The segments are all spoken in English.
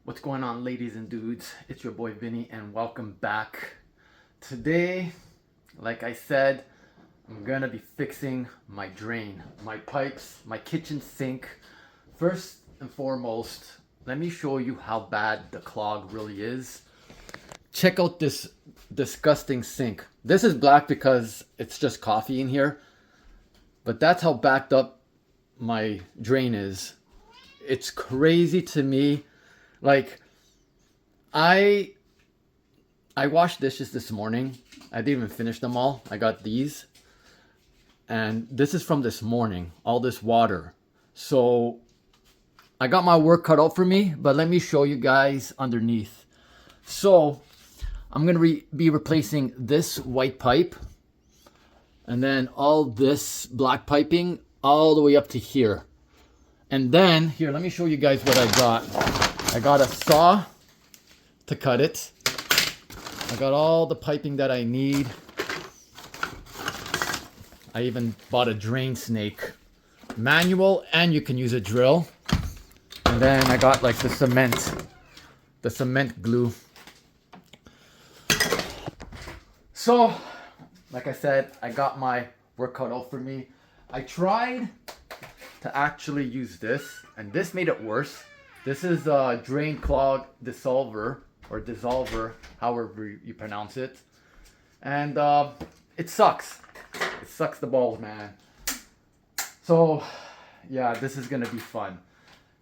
What's going on, ladies and dudes? It's your boy Vinny and welcome back. Today, like I said, I'm gonna be fixing my drain, my pipes, my kitchen sink. First and foremost, let me show you how bad the clog really is. Check out this disgusting sink. This is black because it's just coffee in here, but that's how backed up my drain is. It's crazy to me. Like, I washed dishes this morning. I didn't even finish them all. I got these. And this is from this morning, all this water. So I got my work cut out for me, but let me show you guys underneath. So I'm going to be replacing this white pipe and then all this black piping all the way up to here. And then, here, let me show you guys what I got. I got a saw to cut it. I got all the piping that I need. I even bought a drain snake. Manual, and you can use a drill. And then I got like the cement glue. So, like I said, I got my work cut out for me. I tried to actually use this, and this made it worse. This is a drain clog dissolver, or dissolver, however you pronounce it. And it sucks. It sucks the balls, man. So, yeah, this is gonna be fun.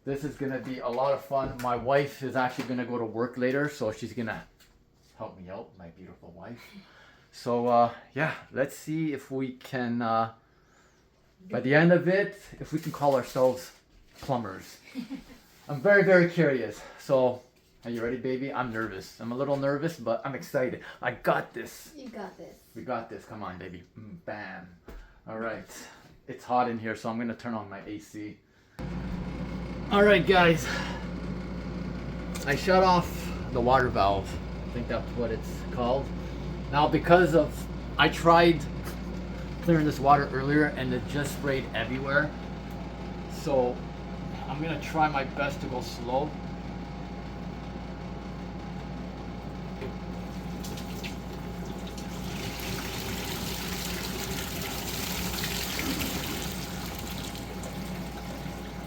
This is gonna be a lot of fun. My wife is actually gonna go to work later, so she's gonna help me out, my beautiful wife. So, yeah, let's see if we can, by the end of it, if we can call ourselves plumbers. I'm very, very curious. So, are you ready, baby? I'm nervous. I'm a little nervous, but I'm excited. I got this. You got this. We got this. Come on, baby. Bam. All right. It's hot in here, so I'm going to turn on my AC. All right, guys. I shut off the water valve. I think that's what it's called. Now, because of, I tried clearing this water earlier, and it just sprayed everywhere. So, I'm gonna try my best to go slow.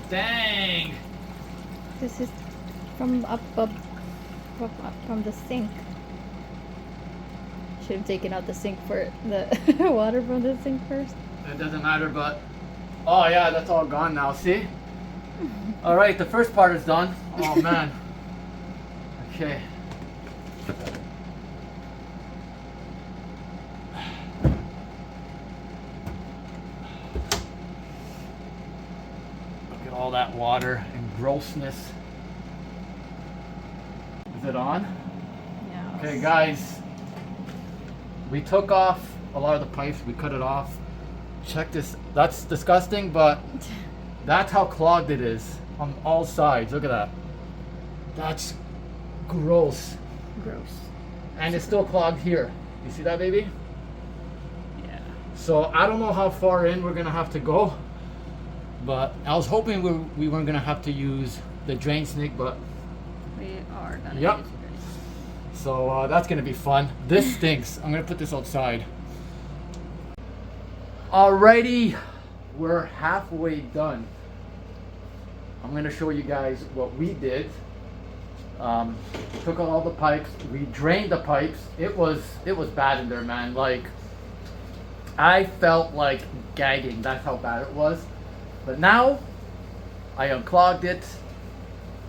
Dang! This is from up from the sink. Should have taken out the sink for the water from the sink first. It doesn't matter, but oh yeah, that's all gone now. See? All right, the first part is done. Oh man. Okay. Look at all that water and grossness. Is it on? Yeah. Okay, guys. We took off a lot of the pipes. We cut it off. Check this. That's disgusting, but that's how clogged it is on all sides. Look at that. That's gross. Gross. And it's still clogged here. You see that, baby? Yeah. So I don't know how far in we're gonna have to go, but I was hoping we weren't gonna have to use the drain snake, but We are gonna Yep. use it. so that's gonna be fun. This stinks. I'm gonna put this outside. Alrighty, we're halfway done. I'm gonna show you guys what we did. Took out all the pipes. We drained the pipes. It was bad in there, man. Like, I felt like gagging. That's how bad it was. But now I unclogged it.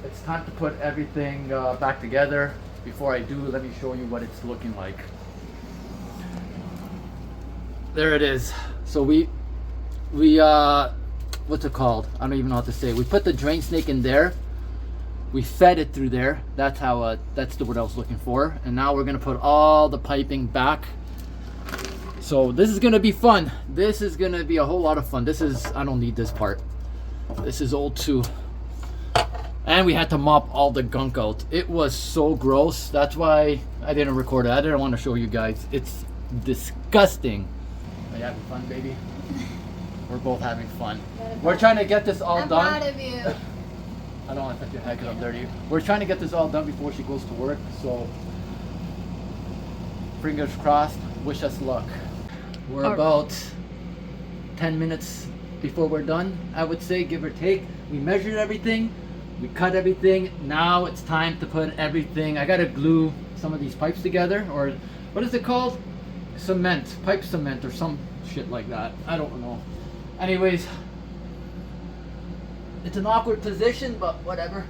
It's time to put everything back together. Before I do, let me show you what it's looking like. There it is. So we what's it called? I don't even know how to say it. We put the drain snake in there. We fed it through there. That's how that's the word I was looking for. And now we're gonna put all the piping back. So this is gonna be fun. This is gonna be a whole lot of fun. I don't need this part. This is old too. And we had to mop all the gunk out. It was so gross. That's why I didn't record it. I didn't want to show you guys. It's disgusting. Are you having fun, baby? We're both having fun. We're trying to get this all I'm done. proud of you. I don't want to touch your head because I'm dirty. We're trying to get this all done before she goes to work, so fingers crossed, wish us luck. We're about 10 minutes before we're done, I would say, give or take. We measured everything, we cut everything. Now it's time to put everything. I gotta glue some of these pipes together, or what is it called? Cement, pipe cement or some shit like that. I don't know. Anyways, it's an awkward position, but whatever.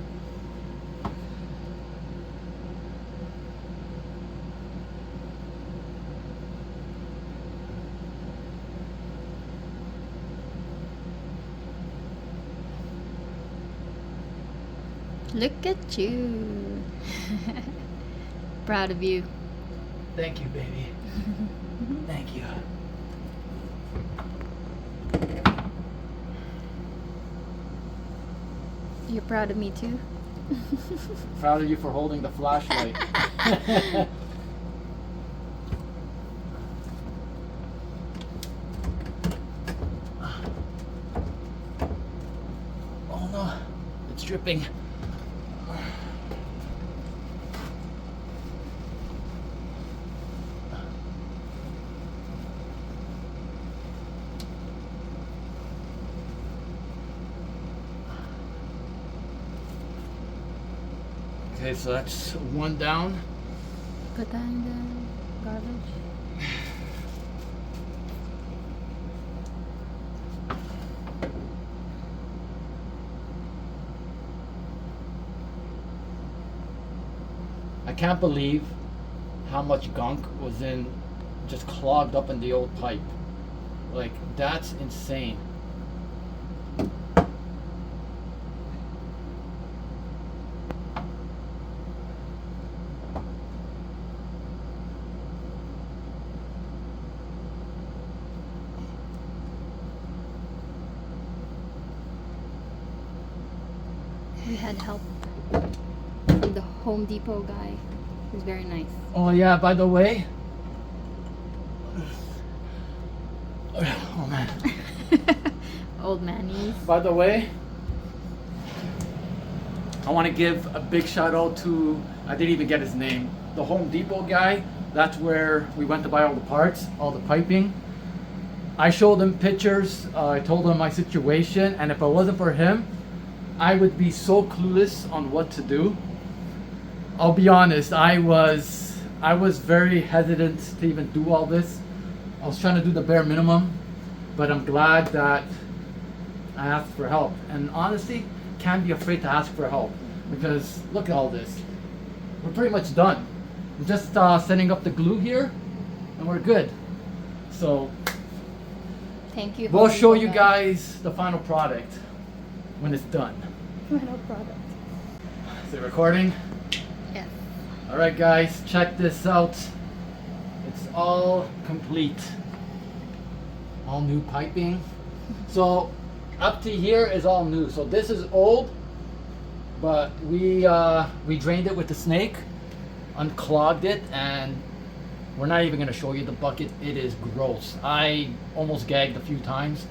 Look at you. Proud of you. Thank you, baby. Thank you. You're proud of me too? Proud of you for holding the flashlight. Oh no, it's dripping. Okay, so that's one down. Put that in the garbage. I can't believe how much gunk was just clogged up in the old pipe. Like, that's insane. We had help from the Home Depot guy. He was very nice. Oh yeah, by the way. Oh man. Old manies. By the way, I want to give a big shout out to, I didn't even get his name, the Home Depot guy. That's where we went to buy all the parts, all the piping. I showed him pictures, I told him my situation, and if it wasn't for him, I would be so clueless on what to do. I'll be honest, I was very hesitant to even do all this. I was trying to do the bare minimum, but I'm glad that I asked for help. And honestly, can't be afraid to ask for help, because look at all this. We're pretty much done. I'm just setting up the glue here, and we're good. So Thank you. we'll Home show Depot you guy. guys the final product when it's done. Final product. Is it recording? Yes. Alright guys, check this out. It's all complete. All new piping. So up to here is all new. So this is old, but we drained it with the snake, unclogged it, and we're not even gonna show you the bucket. It is gross. I almost gagged a few times.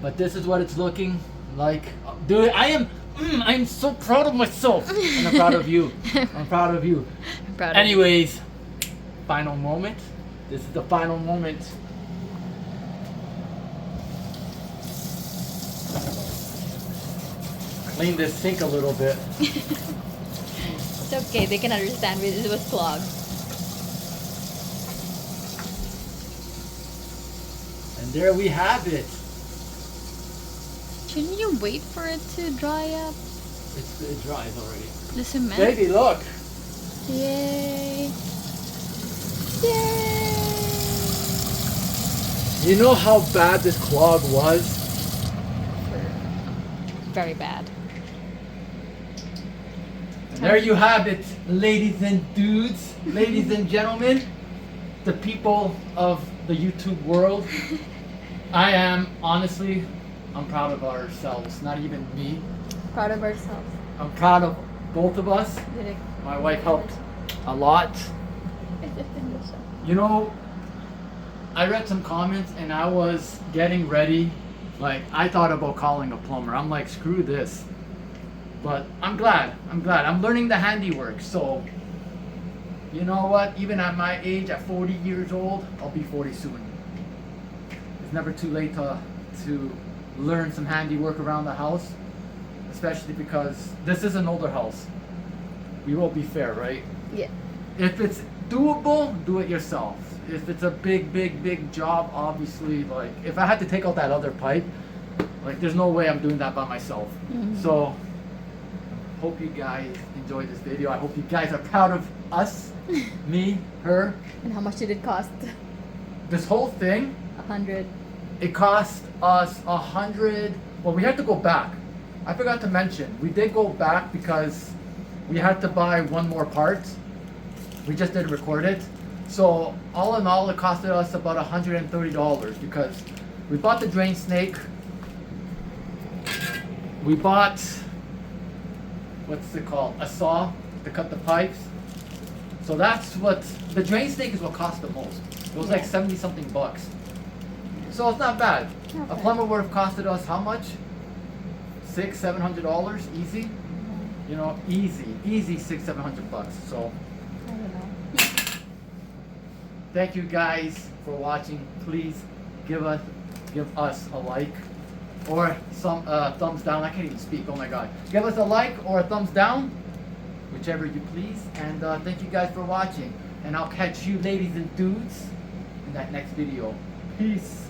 But this is what it's looking like. Dude, I'm so proud of myself. And I'm proud of you. I'm proud of you. Proud of Anyways, final moment. This is the final moment. Clean this sink a little bit. It's okay, they can understand it was clogged. And there we have it. Shouldn't you wait for it to dry up? It dries already. The cement? Baby, look. Yay! Yay! You know how bad this clog was? Very bad. And there you have it, ladies and dudes, ladies and gentlemen, the people of the YouTube world. I am, honestly, I'm proud of ourselves, not even me. Proud of ourselves. I'm proud of both of us. Did it? My wife helped a lot. You know, I read some comments and I was getting ready. Like, I thought about calling a plumber. I'm like, screw this. But I'm glad. I'm learning the handiwork. So, you know what? Even at my age, at 40 years old, I'll be 40 soon. It's never too late to learn some handiwork around the house, especially because this is an older house. We will be fair, right? Yeah. If it's doable, do it yourself. If it's a big job, obviously, like if I had to take out that other pipe, like there's no way I'm doing that by myself. Mhm. So hope you guys enjoyed this video. I hope you guys are proud of us, me, her. And how much did it cost? This whole thing, 100. it cost us 100. Well, we had to go back. I forgot to mention, we did go back because we had to buy one more part. We just didn't record it. So all in all, it costed us about $130 because we bought the drain snake. We bought, what's it called? A saw to cut the pipes. So that's what, the drain snake is what cost the most. It was like 70 something bucks. So it's not bad. Not A bad. plumber would have costed us how much? $600-700 easy. You know, easy $600-700. So I don't know. thank you guys for watching. Please give us a like or some thumbs down. I can't even speak. Oh my god. Give us a like or a thumbs down, whichever you please. And thank you guys for watching. And I'll catch you ladies and dudes in that next video. Peace.